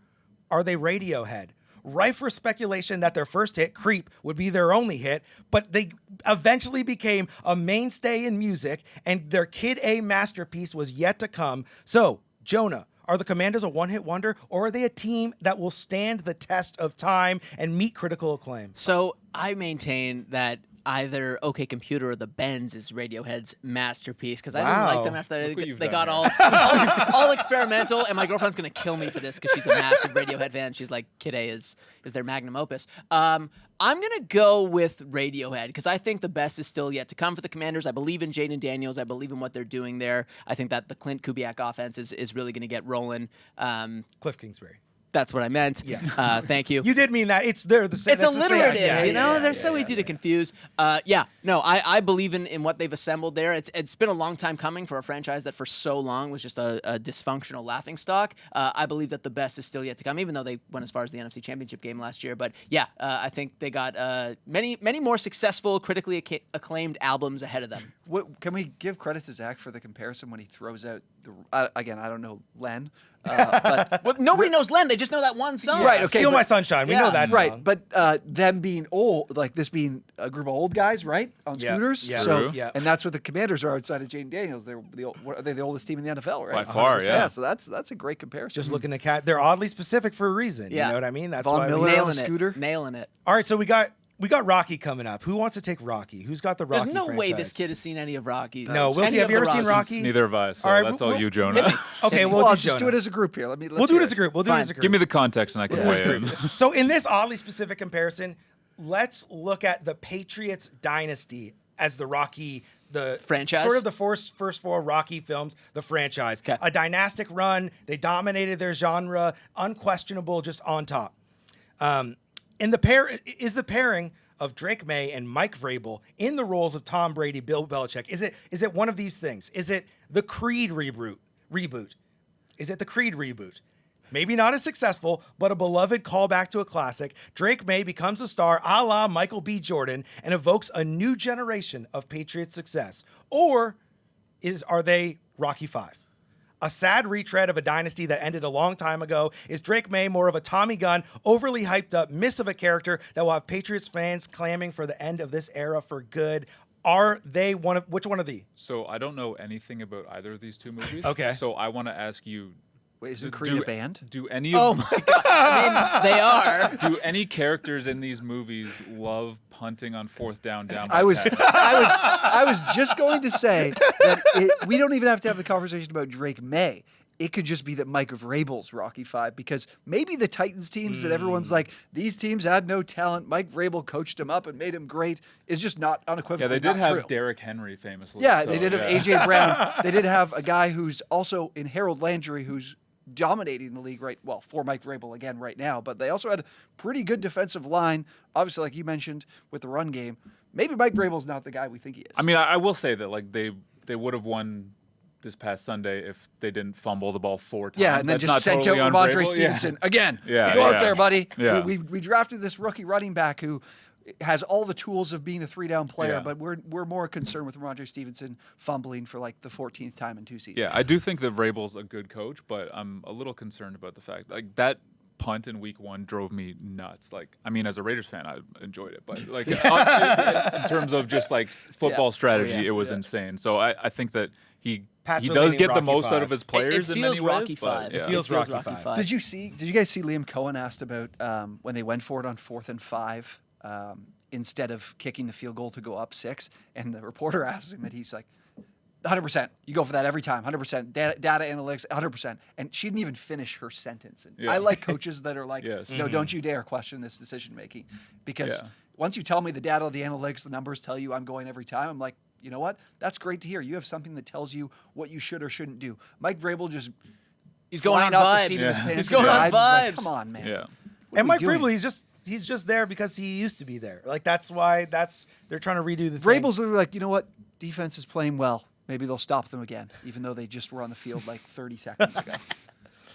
are they Radiohead? Rife for speculation that their first hit, Creep, would be their only hit, but they eventually became a mainstay in music, and their Kid A masterpiece was yet to come. So, Jonah, are the Commanders a one-hit wonder, or are they a team that will stand the test of time and meet critical acclaim? So I maintain that either OK Computer or the Bends is Radiohead's masterpiece because I didn't Wow. like them after Look what you've they done got here. all experimental, and my girlfriend's gonna kill me for this because she's a massive Radiohead fan. She's like, Kid A is their magnum opus. I'm gonna go with Radiohead because I think the best is still yet to come for the Commanders. I believe in Jaden Daniels. I believe in what they're doing there. I think that the Clint Kubiak offense is really gonna get rolling. Cliff Kingsbury. That's what I meant. Yeah. Thank you. You did mean that. It's there. It's alliterative, they're so easy to confuse. I believe in what they've assembled there. It's been a long time coming for a franchise that for so long was just a dysfunctional laughingstock. I believe that the best is still yet to come, even though they went as far as the NFC Championship game last year. But I think they got many more successful, critically acclaimed albums ahead of them. Can we give credit to Zach for the comparison when he throws out again? I don't know Len. But well, nobody knows Len. They just know that one song. Right, okay, Steal My Sunshine. We know that right, song. but them being old, like this being a group of old guys, right, on scooters. Yeah. So, True. and that's what the Commanders are outside of Jane Daniels. Are they the oldest team in the NFL, right? By far, 100%. yeah. So that's a great comparison. Just looking at they're oddly specific for a reason. Yeah. You know what I mean? That's Von why. Miller on a Nailing scooter. Nailing it. All right, so we got Rocky coming up. Who wants to take Rocky? Who's got the Rocky There's no way franchise? this kid has seen any of Rockies. No, Wilkie, Any have of you the ever seen Rockies. Rocky? Neither have I, so All right, that's all we'll- you, Jonah. Okay, Well, we'll let's do just do Jonah. it as a group here. We'll do it as a group. We'll do it as a group. Give me the context and I can weigh in. So in this oddly specific comparison, let's look at the Patriots dynasty as the Rocky, the franchise? sort of the first four Rocky films, the franchise. Okay. A dynastic run. They dominated their genre, unquestionable, just on top. In the the pairing of Drake May and Mike Vrabel in the roles of Tom Brady, Bill Belichick. Is it one of these things? Is it the Creed reboot? Is it the Creed reboot? Maybe not as successful, but a beloved callback to a classic. Drake May becomes a star a la Michael B. Jordan and evokes a new generation of Patriots success. Or are they Rocky V? A sad retread of a dynasty that ended a long time ago. Is Drake May more of a Tommy Gunn, overly hyped up miss of a character that will have Patriots fans clamming for the end of this era for good? Are they which one of these? So I don't know anything about either of these two movies. Okay. So I want to ask you, Wait, isn't Creed a band? do any Oh of my god! I mean, they are. do any characters in these movies love punting on fourth down by I was 10? I was just going to say that we don't even have to have the conversation about Drake May. It could just be that Mike Vrabel's Rocky V, because maybe the Titans teams that everyone's like, these teams had no talent. Mike Vrabel coached him up and made him great is just not unequivocally Yeah, they did not have true. Derrick Henry famously. Yeah, so, they did have yeah. AJ Brown. They did have a guy who's also in Harold Landry, who's dominating the league for Mike Vrabel again right now. But they also had a pretty good defensive line, obviously, like you mentioned, with the run game. Maybe Mike Vrabel's not the guy we think he is. I mean, I will say that like they would have won this past Sunday if they didn't fumble the ball 4 times. Yeah, and then That's just not sent totally out on Ramondre Vrabel. Stevenson again. Yeah, Go out yeah. there, buddy. Yeah. We drafted this rookie running back who has all the tools of being a 3-down player, Yeah. but we're more concerned with Ramondre Stevenson fumbling for like the 14th time in 2 seasons. Yeah, I do think that Vrabel's a good coach, but I'm a little concerned about the fact like that punt in week 1 drove me nuts. Like, I mean, as a Raiders fan, I enjoyed it, but like in terms of just like football strategy, it was insane. So I think that he Pat's does relating get the Rocky most V. out of his players It in feels many ways. Rocky but, V. yeah. It feels Rocky V. Did you guys see Liam Cohen asked about when they went for it on 4th and 5 instead of kicking the field goal to go up 6? And the reporter asked him, and he's like, 100%. You go for that every time. 100%. Data analytics, 100%. And she didn't even finish her sentence. And Yeah. I like coaches that are like, Yes. no, don't you dare question this decision making, because Yeah. once you tell me the data, the analytics, the numbers tell you I'm going every time, I'm like, you know what? That's great to hear. You have something that tells you what you should or shouldn't do. Mike Vrabel just He's going on flying off vibes. the seat of his pants. He's going and on vibes. It's like, vibes. come on, man. Yeah. What are And we Mike doing? Vrabel, he's just there because he used to be there. Like that's why they're trying to redo the thing. Vrabel's literally like, you know what? Defense is playing well. Maybe they'll stop them again, even though they just were on the field like 30 seconds ago.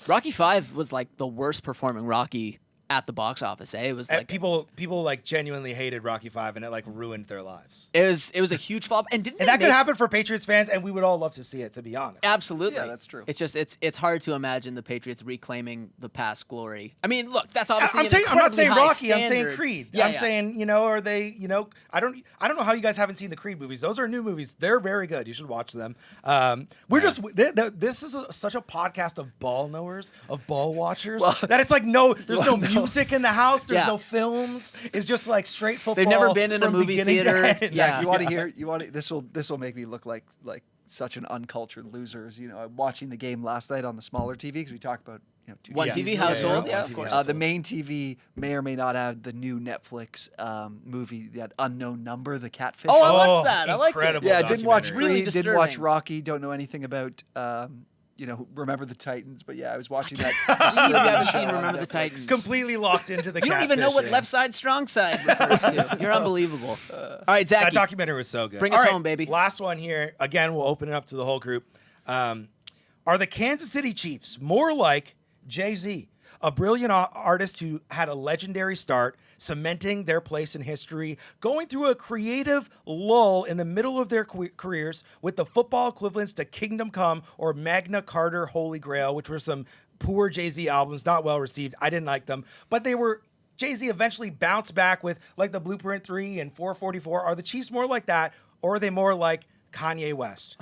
Rocky V was like the worst performing Rocky at the box office. It was And like people like genuinely hated Rocky V, and it like ruined their lives. it was a huge flop. And didn't And they that could make- happen for Patriots fans, and we would all love to see it, to be honest. Absolutely. Yeah, that's true. It's just it's hard to imagine the Patriots reclaiming the past glory. I mean, look, that's obviously I'm an saying I'm not incredibly saying high Rocky. I'm saying standard. Creed. Yeah, I'm yeah. saying are they I don't know how you guys haven't seen the Creed movies. Those are new movies. They're very good. You should watch them. This is such a podcast of ball knowers, of ball watchers, that it's like there's no music in the house. There's Yeah. no films. It's just like straight football. They've never been in a from movie beginning to theater. end. Yeah. Zach, you want to hear? This will make me look like such an uncultured loser. I'm watching the game last night on the smaller TV because we talked about two One TVs. TV Yeah, household, yeah, yeah, one of TV course. household. The main TV may or may not have the new Netflix movie, that Unknown Number, the catfish. Oh, I Oh, watched that. I liked it. incredible. yeah, didn't watch documentary. Really Creed, didn't watch disturbing. Rocky. Don't know anything about Remember the Titans. But yeah, I was watching that. You haven't seen Remember the Titans. Completely locked into the You don't even know what left side, strong side refers to. You're unbelievable. All right, Zach. That documentary was so good. Bring us home, baby. Last one here. Again, we'll open it up to the whole group. Are the Kansas City Chiefs more like Jay-Z, a brilliant artist who had a legendary start, cementing their place in history, going through a creative lull in the middle of their careers with the football equivalents to Kingdom Come or Magna Carta Holy Grail, which were some poor Jay-Z albums, not well received. I didn't like them, but they were. Jay-Z eventually bounced back with like the Blueprint 3 and 444. Are the Chiefs more like that, or are they more like Kanye West?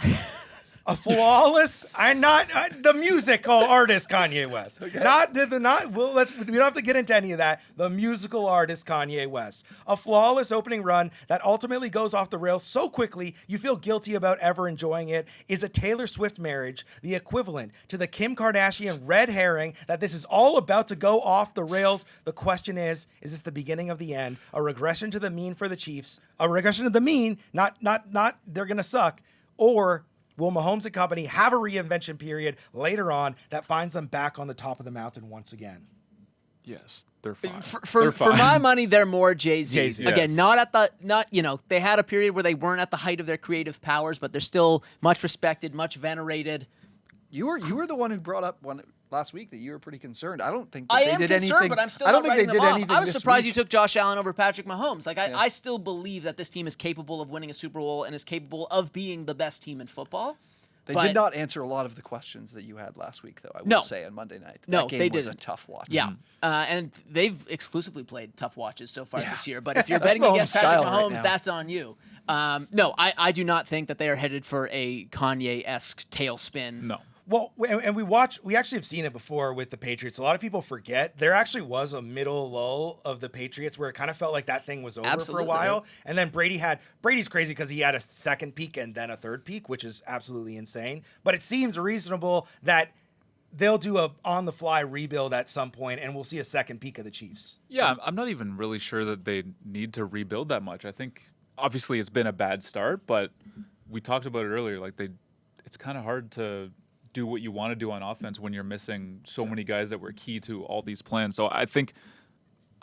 A flawless, the musical artist Kanye West. Okay. We don't have to get into any of that. The musical artist Kanye West. A flawless opening run that ultimately goes off the rails so quickly you feel guilty about ever enjoying it. Is a Taylor Swift marriage the equivalent to the Kim Kardashian red herring that this is all about to go off the rails? The question is this the beginning of the end? A regression to the mean for the Chiefs? A regression to the mean, not they're gonna suck, or will Mahomes and company have a reinvention period later on that finds them back on the top of the mountain once again? Yes, they're fine. For my money, they're more Jay-Z. Jay-Z. Again, they had a period where they weren't at the height of their creative powers, but they're still much respected, much venerated. You were the one who brought up last week that you were pretty concerned. I don't think I they am did concerned, anything. but I'm still I don't not think they writing did them anything. off. I was this surprised week. you took Josh Allen over Patrick Mahomes. I still believe that this team is capable of winning a Super Bowl and is capable of being the best team in football. They did not answer a lot of the questions that you had last week, though, I will say, on Monday night. No, that game they was didn't. a tough watch. Yeah, and they've exclusively played tough watches so far this year. But if you're betting against Patrick Mahomes, that's on you. No, I do not think that they are headed for a Kanye-esque tailspin. No. Well, and we actually have seen it before with the Patriots. A lot of people forget there actually was a middle lull of the Patriots where it kind of felt like that thing was over for a while. And then Brady's crazy because he had a second peak and then a third peak, which is absolutely insane. But it seems reasonable that they'll do a on-the-fly rebuild at some point, and we'll see a second peak of the Chiefs. Yeah, I'm not even really sure that they need to rebuild that much. I think obviously it's been a bad start, but we talked about it earlier. It's kind of hard to do what you want to do on offense when you're missing so many guys that were key to all these plans. So I think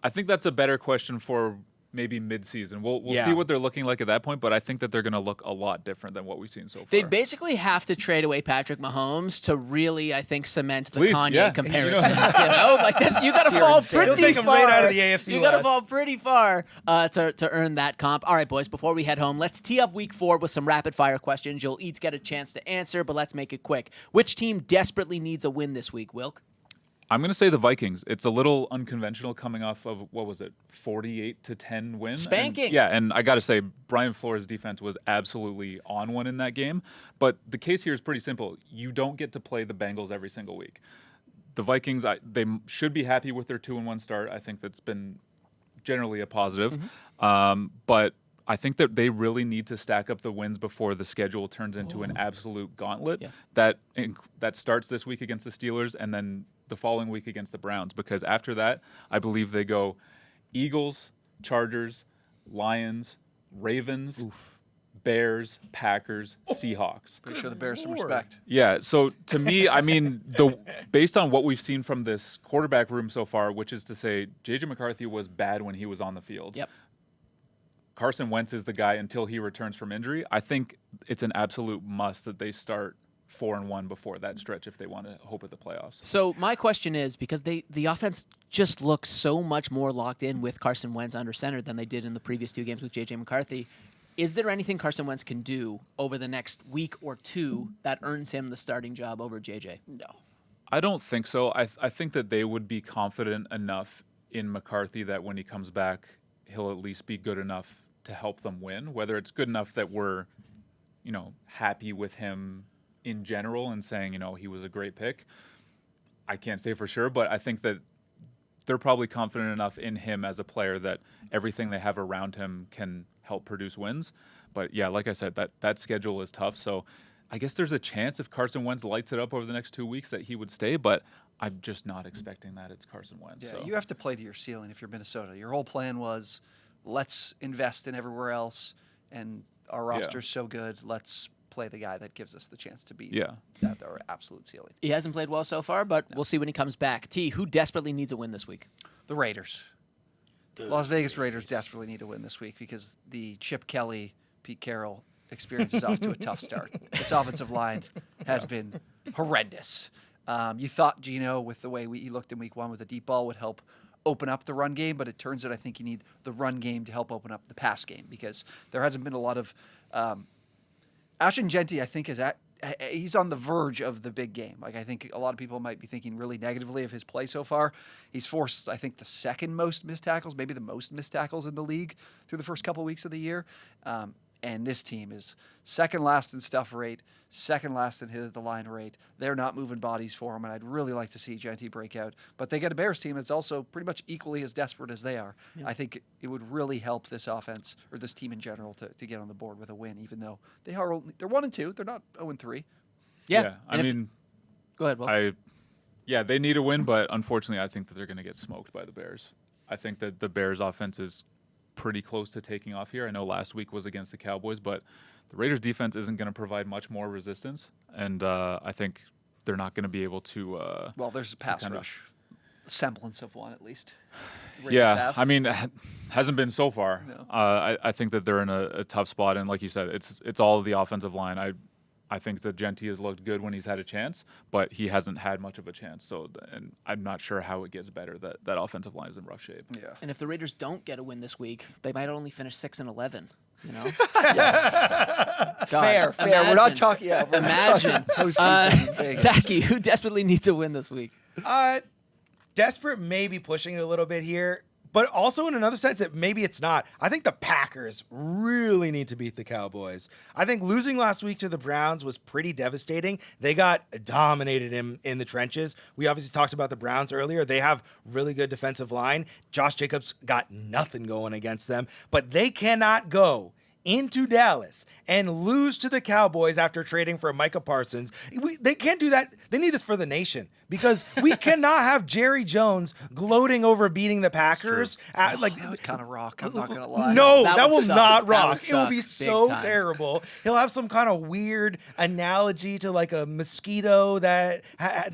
that's a better question for maybe mid-season. We'll see what they're looking like at that point, but I think that they're going to look a lot different than what we've seen so far. They'd basically have to trade away Patrick Mahomes to really, I think, cement the Kanye comparison. You got to fall pretty far. Right out of the AFC you got to fall pretty far to earn that comp. All right, boys, before we head home, let's tee up week 4 with some rapid-fire questions. You'll each get a chance to answer, but let's make it quick. Which team desperately needs a win this week, Wilk? I'm going to say the Vikings. It's a little unconventional coming off of, 48-10 win? Spanking. And I got to say, Brian Flores' defense was absolutely on one in that game. But the case here is pretty simple. You don't get to play the Bengals every single week. The Vikings, they should be happy with their 2-1 start. I think that's been generally a positive. Mm-hmm. But I think that they really need to stack up the wins before the schedule turns into an absolute gauntlet that starts this week against the Steelers and then the following week against the Browns, because after that, I believe they go Eagles, Chargers, Lions, Ravens, Bears, Packers, Seahawks. Pretty sure the Bears some respect. Yeah, so to me, I mean, based on what we've seen from this quarterback room so far, which is to say J.J. McCarthy was bad when he was on the field. Yep. Carson Wentz is the guy until he returns from injury. I think it's an absolute must that they start 4-1 before that stretch if they want to hope at the playoffs. So my question is, because the offense just looks so much more locked in with Carson Wentz under center than they did in the previous 2 games with J.J. McCarthy, is there anything Carson Wentz can do over the next week or 2 that earns him the starting job over J.J.? No. I don't think so. I think that they would be confident enough in McCarthy that when he comes back, he'll at least be good enough to help them win. Whether it's good enough that we're, happy with him in general and saying, he was a great pick, I can't say for sure, but I think that they're probably confident enough in him as a player that everything they have around him can help produce wins. But yeah, like I said, that schedule is tough. So I guess there's a chance if Carson Wentz lights it up over the next 2 weeks that he would stay, but I'm just not expecting that. It's Carson Wentz. Yeah, so. You have to play to your ceiling if you're Minnesota. Your whole plan was, let's invest in everywhere else, and our roster's so good, let's play the guy that gives us the chance to beat Yeah. that our absolute ceiling. He hasn't played well so far, but we'll see when he comes back. T, who desperately needs a win this week? The Raiders. Las Vegas Raiders desperately need to win this week because the Chip Kelly, Pete Carroll experience is off to a tough start. This offensive line has been horrendous. You thought Geno, with the way he looked in week 1 with the deep ball, would help open up the run game, but it turns out I think you need the run game to help open up the pass game because there hasn't been a lot of Ashton Jeanty, I think, he's on the verge of the big game. Like, I think a lot of people might be thinking really negatively of his play so far. He's forced, I think, the second most missed tackles, maybe the most missed tackles in the league through the first couple of weeks of the year. And this team is second last in stuff rate, second last in hit at the line rate. They're not moving bodies for him, and I'd really like to see Jeanty break out. But they get a Bears team that's also pretty much equally as desperate as they are. Yeah. I think it would really help this offense, or this team in general, to get on the board with a win, even though they're 1-2. They're not 0-3. Yeah. I mean, go ahead, Will. They need a win, but unfortunately, I think that they're going to get smoked by the Bears. I think that the Bears' offense is pretty close to taking off here. I know last week was against the Cowboys, but the Raiders' defense isn't going to provide much more resistance, and I think they're not going to be able to. Well, there's a pass rush, semblance of one at least. I mean, it hasn't been so far. No. I think that they're in a tough spot, and like you said, it's all the offensive line. I think that Jeanty has looked good when he's had a chance, but he hasn't had much of a chance. So, and I'm not sure how it gets better. That offensive line is in rough shape. Yeah. And if the Raiders don't get a win this week, they might only finish 6-11. You know. Fair. We're not talking. Yeah. Imagine. Zachy, who desperately needs a win this week? Desperate, maybe pushing it a little bit here. But also in another sense that maybe it's not. I think the Packers really need to beat the Cowboys. I think losing last week to the Browns was pretty devastating. They got dominated in the trenches. We obviously talked about the Browns earlier. They have really good defensive line. Josh Jacobs got nothing going against them. But they cannot go into Dallas and lose to the Cowboys after trading for Micah Parsons. They can't do that. They need this for the nation because we cannot have Jerry Jones gloating over beating the Packers. That kind of rock. I'm not going to lie. No, that will suck. not That rock. would It will be suck so big time. terrible. He'll have some kind of weird analogy to like a mosquito that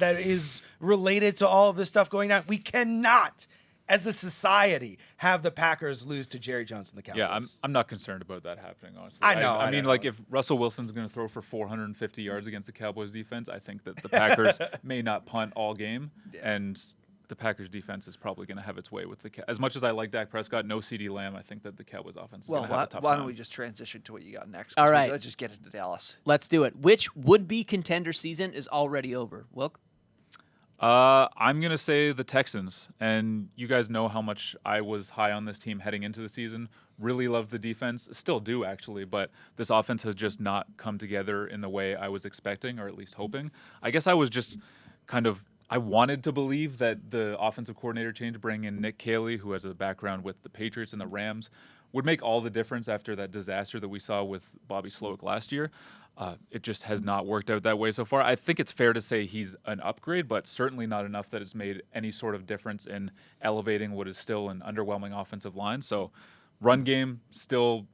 is related to all of this stuff going on. We cannot, as a society, have the Packers lose to Jerry Jones and the Cowboys. Yeah, I'm not concerned about that happening, honestly. I know. I mean, like, if Russell Wilson's going to throw for 450 yards against the Cowboys defense, I think that the Packers may not punt all game, and the Packers defense is probably going to have its way with as much as I like Dak Prescott, no CeeDee Lamb, I think that the Cowboys offense is going to have a tough why time. don't we just transition to what you got next? All right. Let's just get into Dallas. Let's do it. Which would-be contender season is already over? Wilk? I'm going to say the Texans, and you guys know how much I was high on this team heading into the season. Really loved the defense. Still do, actually, but this offense has just not come together in the way I was expecting, or at least hoping. I guess I was just I wanted to believe that the offensive coordinator change, bringing in Nick Caley, who has a background with the Patriots and the Rams, would make all the difference after that disaster that we saw with Bobby Slowick last year. It just has not worked out that way so far. I think it's fair to say he's an upgrade, but certainly not enough that it's made any sort of difference in elevating what is still an underwhelming offensive line. So run game, still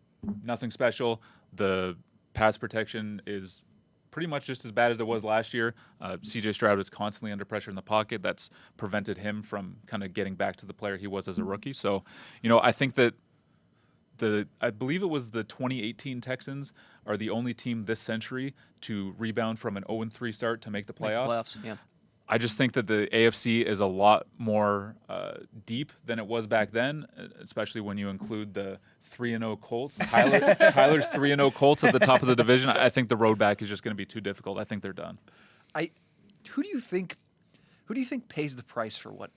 nothing special. The pass protection is pretty much just as bad as it was last year. C.J. Stroud is constantly under pressure in the pocket. That's prevented him from kind of getting back to the player he was as a rookie. So, I think that I believe it was the 2018 Texans are the only team this century to rebound from an 0-3 start to make the playoffs. Yeah. I just think that the AFC is a lot more deep than it was back then, especially when you include the 3-0 Colts. Tyler's 3-0 Colts at the top of the division. I think the road back is just going to be too difficult. I think they're done. Who do you think pays the price for what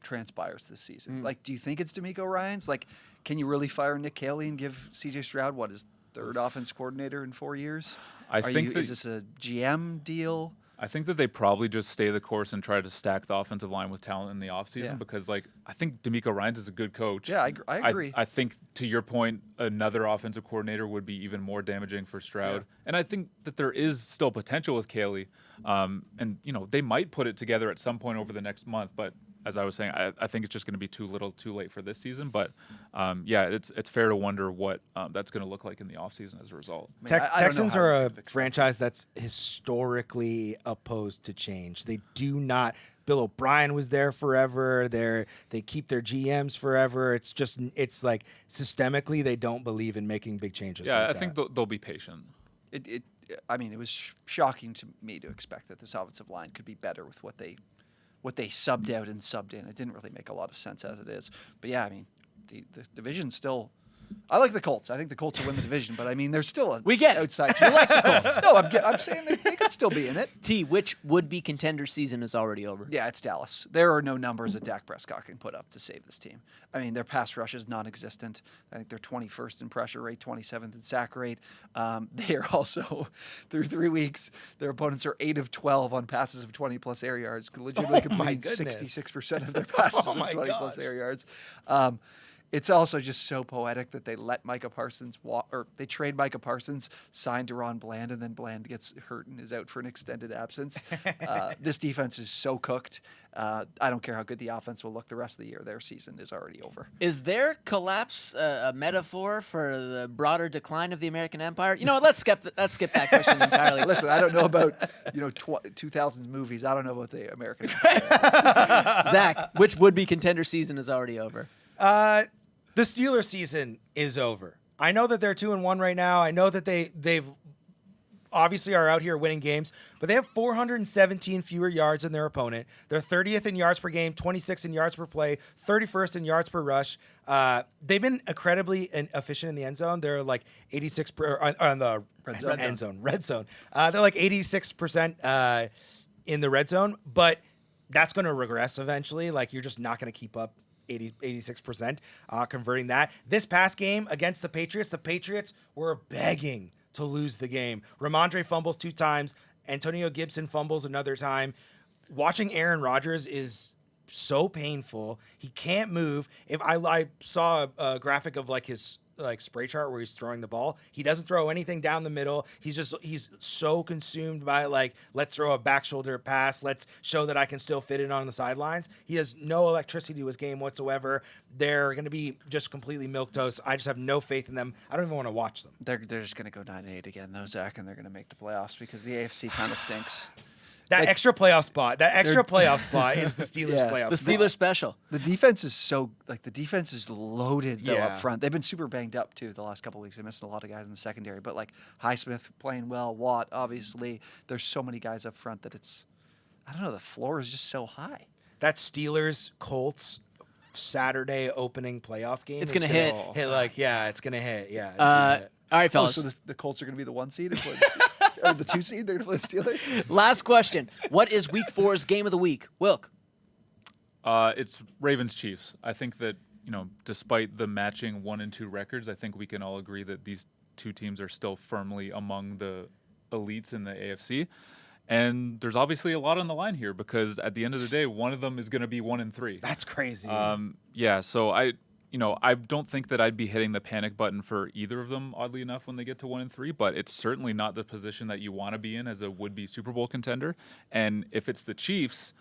transpires this season? Like, do you think it's D'Amico Ryans? Like, can you really fire Nick Caley and give C.J. Stroud his third offense coordinator in 4 years? Is this a GM deal? I think that they probably just stay the course and try to stack the offensive line with talent in the offseason because, I think D'Amico Ryans is a good coach. Yeah, I agree. I think, to your point, another offensive coordinator would be even more damaging for Stroud. Yeah. And I think that there is still potential with Caley. And, they might put it together at some point over the next month, but as I was saying, I think it's just going to be too little, too late for this season. But yeah, it's fair to wonder what that's going to look like in the offseason as a result. I don't know Texans how are to a fix that. franchise that's historically opposed to change. They do not. Bill O'Brien was there forever. They keep their GMs forever. It's like systemically they don't believe in making big changes. Yeah, like I that. think they'll be patient. I mean, it was shocking to me to expect that this offensive line could be better with what they subbed out and subbed in. It didn't really make a lot of sense as it is. But yeah, I mean, the division's still. I like the Colts. I think the Colts will win the division, but I mean, there's still We get it. outside. You like the Colts. No, I'm saying they could still be in it. T, which would-be contender season is already over? Yeah, it's Dallas. There are no numbers that Dak Prescott can put up to save this team. I mean, their pass rush is non-existent. I think they're 21st in pressure rate, 27th in sack rate. They are also, through 3 weeks, their opponents are 8 of 12 on passes of 20-plus air yards, legitimately completing 66% of their passes of 20-plus air yards. It's also just so poetic that they let Micah Parsons or they trade Micah Parsons, sign Deron Bland, and then Bland gets hurt and is out for an extended absence. This defense is so cooked. I don't care how good the offense will look the rest of the year. Their season is already over. Is their collapse a metaphor for the broader decline of the American empire? You know what? Let's skip that question entirely. Listen, I don't know about 2000s movies. I don't know about the American empire. Zach, which would-be contender season is already over? The Steelers season is over. I know that they're 2-1 right now. I know that they've obviously are out here winning games, but they have 417 fewer yards than their opponent. They're 30th in yards per game, 26th in yards per play, 31st in yards per rush. They've been incredibly efficient in the end zone. They're like 86 on the red zone. They're like 86% in the red zone, but that's going to regress eventually. Like you're just not going to keep up 86% converting that. This past game against the Patriots were begging to lose the game. Ramondre fumbles 2 times. Antonio Gibson fumbles another time. Watching Aaron Rodgers is so painful. He can't move. If I saw a graphic of like his spray chart where he's throwing the ball, he doesn't throw anything down the middle. He's so consumed by let's throw a back shoulder pass. Let's show that I can still fit it on the sidelines. He has no electricity to his game whatsoever. They're going to be just completely milquetoast. I just have no faith in them. I don't even want to watch them. They're just going to go 9-8 again, though, Zach, and they're going to make the playoffs because the AFC kind of stinks. That extra playoff spot is the Steelers playoff The spot. Steelers special. The defense is loaded though Yeah. up front. They've been super banged up too the last couple of weeks. They missed a lot of guys in the secondary, but Highsmith playing well, Watt obviously. There's so many guys up front that I don't know, the floor is just so high. That Steelers Colts Saturday opening playoff game. It's gonna hit. It's gonna hit. Yeah. It's All right, fellas. So the Colts are going to be the 1 seed or the 2 seed. They're going to play the Steelers. Last question. What is Week 4's game of the week? Wilk. It's Ravens Chiefs. I think that, despite the matching 1 and 2 records, I think we can all agree that these two teams are still firmly among the elites in the AFC. And there's obviously a lot on the line here because at the end of the day, one of them is going to be 1 and 3. That's crazy. So I don't think that I'd be hitting the panic button for either of them, oddly enough, when they get to 1 and 3, but it's certainly not the position that you want to be in as a would-be Super Bowl contender. And if it's the Chiefs,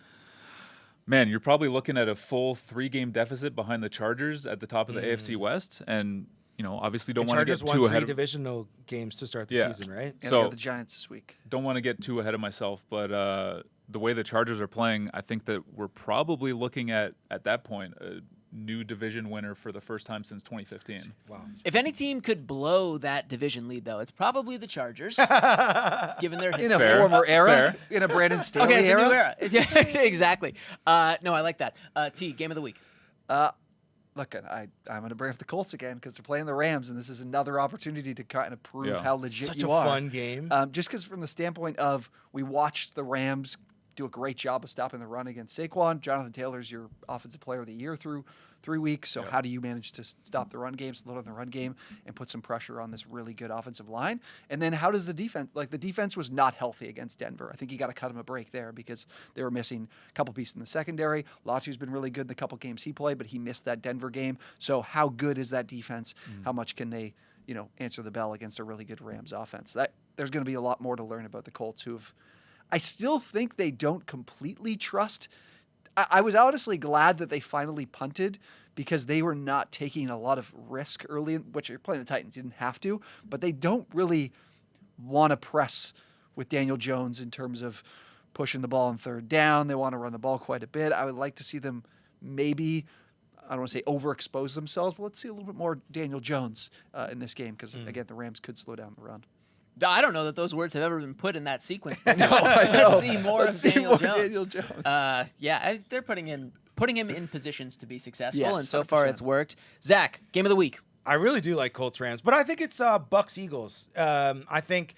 man, you're probably looking at a full 3-game deficit behind the Chargers at the top of the AFC West. And, obviously don't want to get Chargers too won ahead 3 of divisional games to start the season, right? And So- they got the Giants this week. Don't want to get too ahead of myself, but the way the Chargers are playing, I think that we're probably looking at that point, a new division winner for the first time since 2015. Wow. If any team could blow that division lead, though, it's probably the Chargers, given their In history. a Fair. former era, Fair. in a Brandon Staley Okay, it's era. a new era. Yeah, exactly. No, I like that. T, game of the week. Look, I'm going to bring up the Colts again because they're playing the Rams, and this is another opportunity to kind of prove how legit Such you a are. fun game. Just because from the standpoint of we watched the Rams do a great job of stopping the run against Saquon. Jonathan Taylor's your offensive player of the year through 3 weeks. So how do you manage to stop the run game, slow down the run game, and put some pressure on this really good offensive line? And then how does the defense, the defense was not healthy against Denver. I think you got to cut them a break there because they were missing a couple pieces in the secondary. Latu's been really good in the couple games he played, but he missed that Denver game. So how good is that defense? How much can they, answer the bell against a really good Rams offense? There's going to be a lot more to learn about the Colts I still think they don't completely trust I was honestly glad that they finally punted because they were not taking a lot of risk early, which you're playing the Titans. You didn't have to, but they don't really want to press with Daniel Jones in terms of pushing the ball on third down. They want to run the ball quite a bit. I would like to see them maybe, I don't want to say overexpose themselves, but let's see a little bit more Daniel Jones in this game because, again, the Rams could slow down the run. I don't know that those words have ever been put in that sequence. But No, I know. Let's see more of Daniel Jones. Daniel Jones. They're putting him in positions to be successful, Yes, and so far 100%. it's worked. Zach, game of the week. I really do like Colts Rams, but I think it's Bucks Eagles. I think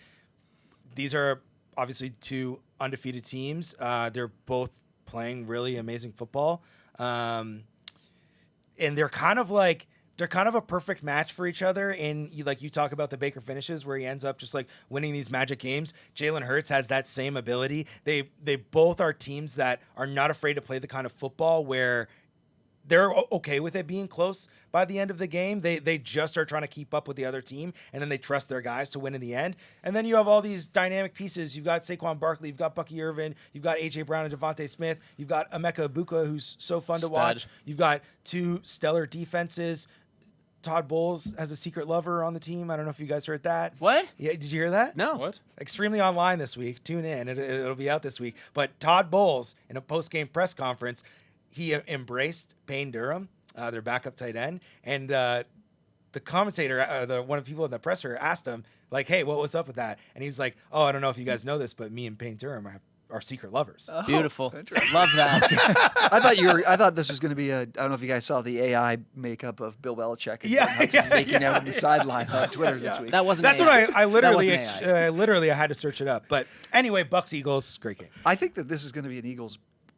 these are obviously two undefeated teams. They're both playing really amazing football, and they're kind of a perfect match for each other. And you talk about the Baker finishes where he ends up just like winning these magic games. Jalen Hurts has that same ability. They both are teams that are not afraid to play the kind of football where they're okay with it being close by the end of the game. They just are trying to keep up with the other team, and then they trust their guys to win in the end. And then you have all these dynamic pieces. You've got Saquon Barkley, you've got Bucky Irvin, you've got A.J. Brown and Devontae Smith, you've got Emeka Ibuka, who's so fun to watch. You've got two stellar defenses. Todd Bowles has a secret lover on the team. I don't know if you guys heard that. What? Yeah, did you hear that? No. What? Extremely online this week. Tune in. It'll be out this week. But Todd Bowles, in a post-game press conference, he embraced Payne Durham, their backup tight end, and the commentator, one of the people in the presser, asked him, like, "Hey, what was up with that?" And he's like, "Oh, I don't know if you guys know this, but me and Payne Durham are secret lovers." Beautiful. interesting. Love that. I thought this was going to be I don't know if you guys saw the AI makeup of Bill Belichick and Yeah, Gordon Hudson's yeah, making out yeah, on the sideline on Twitter this week. That wasn't That's AI. what I That literally, wasn't I had to search it up. But anyway, Bucks Eagles, great game. I think that this is going to be an Eagles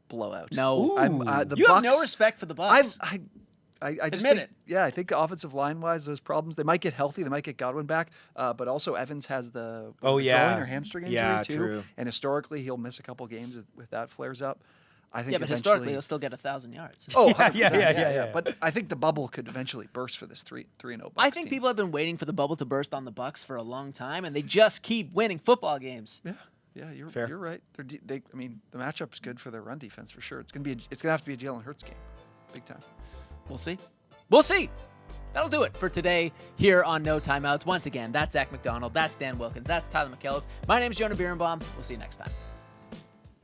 blowout. No. The You have Bucks, no respect for the Bucks. I just Admit think, it. Yeah, I think offensive line wise, those problems they might get healthy, they might get Godwin back, but also Evans has the groin or hamstring injury too, true. and historically he'll miss a couple games if that flares up. I think Yeah, but historically he'll still get 1,000 yards. Oh, Yeah, 100%, yeah. But I think the bubble could eventually burst for this 3-0 Bucks I think team. people have been waiting for the bubble to burst on the Bucks for a long time, and they just keep winning football games. Yeah, you're Fair. right. The matchup's good for their run defense for sure. It's gonna have to be a Jalen Hurts game, big time. We'll see. We'll see. That'll do it for today here on No Timeouts. Once again, that's Zak McDonald, that's Dan Wilkins, that's Tyler MacKillop. My name's Jonah Birenbaum. We'll see you next time.